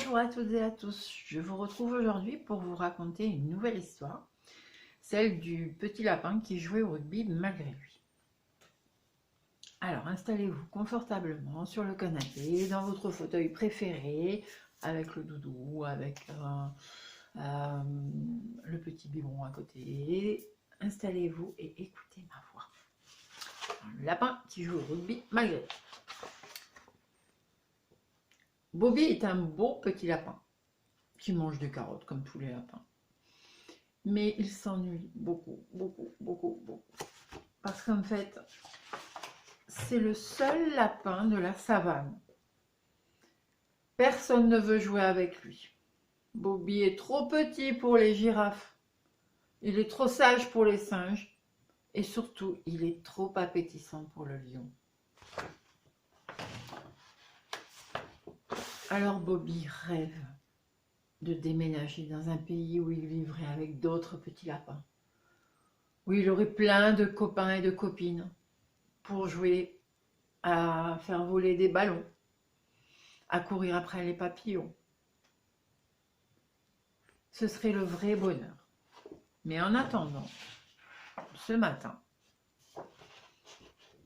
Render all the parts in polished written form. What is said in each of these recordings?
Bonjour à toutes et à tous, je vous retrouve aujourd'hui pour vous raconter une nouvelle histoire, celle du petit lapin qui jouait au rugby malgré lui. Alors installez-vous confortablement sur le canapé, dans votre fauteuil préféré, avec le doudou, avec le petit biberon à côté. Installez-vous et écoutez ma voix. Le lapin qui joue au rugby malgré lui. Bobby est un beau petit lapin qui mange des carottes comme tous les lapins. Mais il s'ennuie beaucoup. Parce qu'en fait, c'est le seul lapin de la savane. Personne ne veut jouer avec lui. Bobby est trop petit pour les girafes. Il est trop sage pour les singes. Et surtout, il est trop appétissant pour le lion. Alors Bobby rêve de déménager dans un pays où il vivrait avec d'autres petits lapins, où il aurait plein de copains et de copines pour jouer à faire voler des ballons, à courir après les papillons. Ce serait le vrai bonheur. Mais en attendant, ce matin,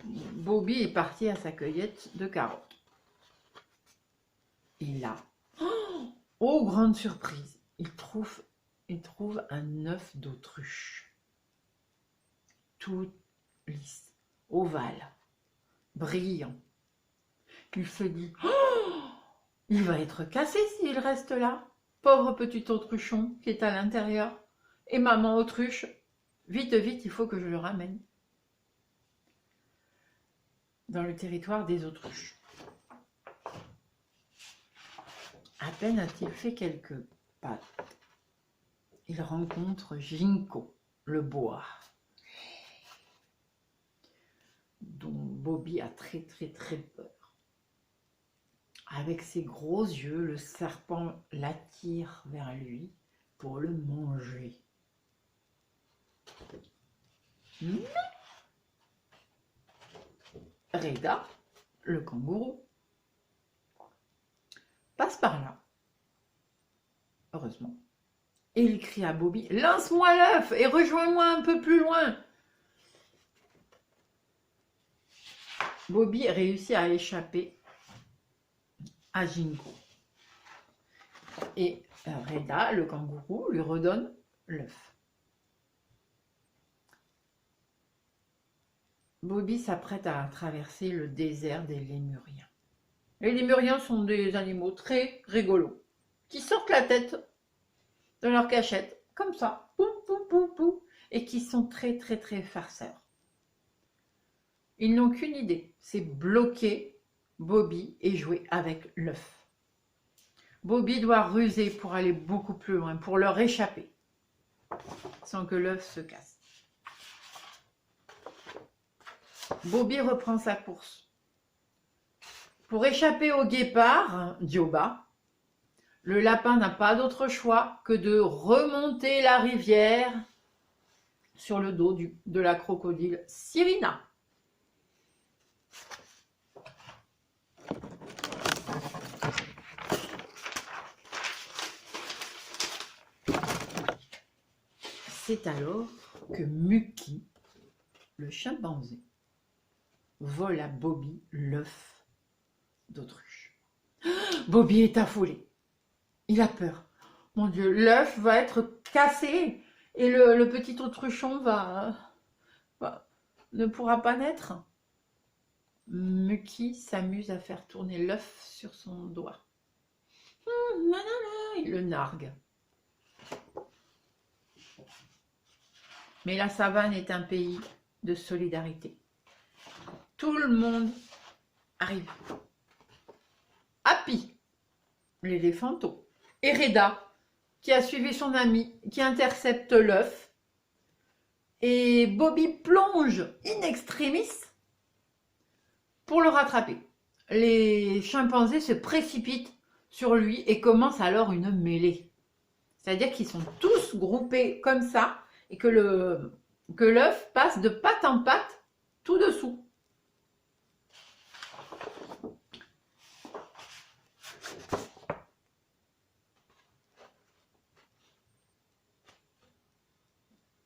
Bobby est parti à sa cueillette de carottes. Et là, oh grande surprise, il trouve un œuf d'autruche. Tout lisse, ovale, brillant. Il se dit, oh, il va être cassé s'il reste là. Pauvre petit autruchon qui est à l'intérieur. Et maman autruche, vite, il faut que je le ramène dans le territoire des autruches. À peine a-t-il fait quelques pas, il rencontre Ginko, le boa, dont Bobby a très peur. Avec ses gros yeux, le serpent l'attire vers lui pour le manger. Mais Reda, le kangourou, passe par là, heureusement, et il crie à Bobby, lance-moi l'œuf et rejoins-moi un peu plus loin. Bobby réussit à échapper à Ginko. Et Reda, le kangourou, lui redonne l'œuf. Bobby s'apprête à traverser le désert des lémuriens. Les lémuriens sont des animaux très rigolos, qui sortent la tête de leur cachette, comme ça, et qui sont très farceurs. Ils n'ont qu'une idée, c'est bloquer Bobby et jouer avec l'œuf. Bobby doit ruser pour aller beaucoup plus loin, pour leur échapper, sans que l'œuf se casse. Bobby reprend sa course. Pour échapper au guépard, Dioba, le lapin n'a pas d'autre choix que de remonter la rivière sur le dos de la crocodile Sirina. C'est alors que Muki, le chimpanzé, vole à Bobby l'œuf d'autruche. Bobby est affolé. Il a peur. Mon Dieu, l'œuf va être cassé et le petit autruchon ne pourra pas naître. Muki s'amuse à faire tourner l'œuf sur son doigt. Il le nargue. Mais la savane est un pays de solidarité. Tout le monde arrive. Happy, l'éléphanto, et Reda, qui a suivi son ami, qui intercepte l'œuf. Et Bobby plonge in extremis pour le rattraper. Les chimpanzés se précipitent sur lui et commencent alors une mêlée. C'est-à-dire qu'ils sont tous groupés comme ça et que l'œuf passe de patte en patte tout dessous.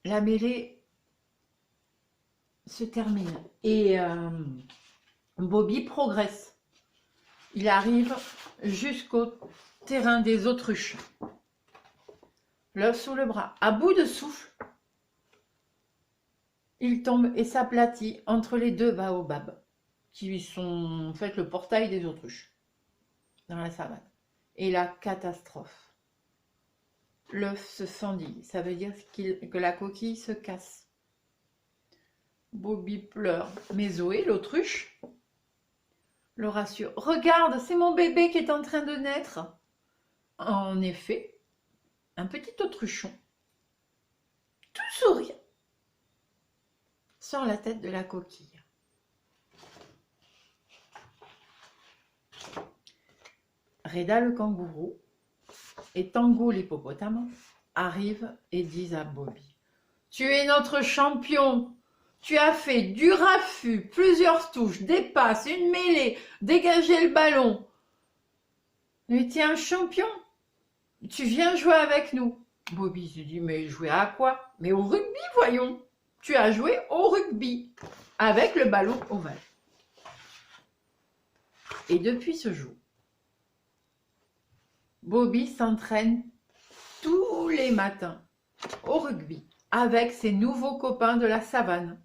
la mêlée se termine et Bobby progresse. Il arrive jusqu'au terrain des autruches. L'œuf sous le bras, à bout de souffle, il tombe et s'aplatit entre les deux baobabs, qui sont en fait le portail des autruches, dans la savane. Et la catastrophe. L'œuf se fendit, ça veut dire que la coquille se casse. Bobby pleure, mais Zoé, l'autruche, le rassure. Regarde, c'est mon bébé qui est en train de naître. En effet, un petit autruchon, tout sourire, sort la tête de la coquille. Reda le kangourou et Tango l'hippopotame arrivent et disent à Bobby: tu es notre champion, tu as fait du raffut, plusieurs touches, des passes, une mêlée, dégagé le ballon. Mais tu es un champion, tu viens jouer avec nous. Bobby se dit: mais jouer à quoi? Mais au rugby, voyons. Tu as joué au rugby avec le ballon ovale. Et depuis ce jour, Bobby s'entraîne tous les matins au rugby avec ses nouveaux copains de la savane.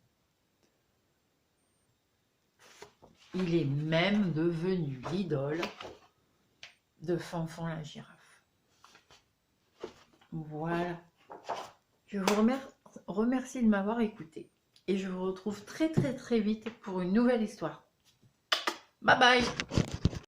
Il est même devenu l'idole de Fanfan la girafe. Voilà. Je vous remercie de m'avoir écouté et je vous retrouve très vite pour une nouvelle histoire. Bye bye!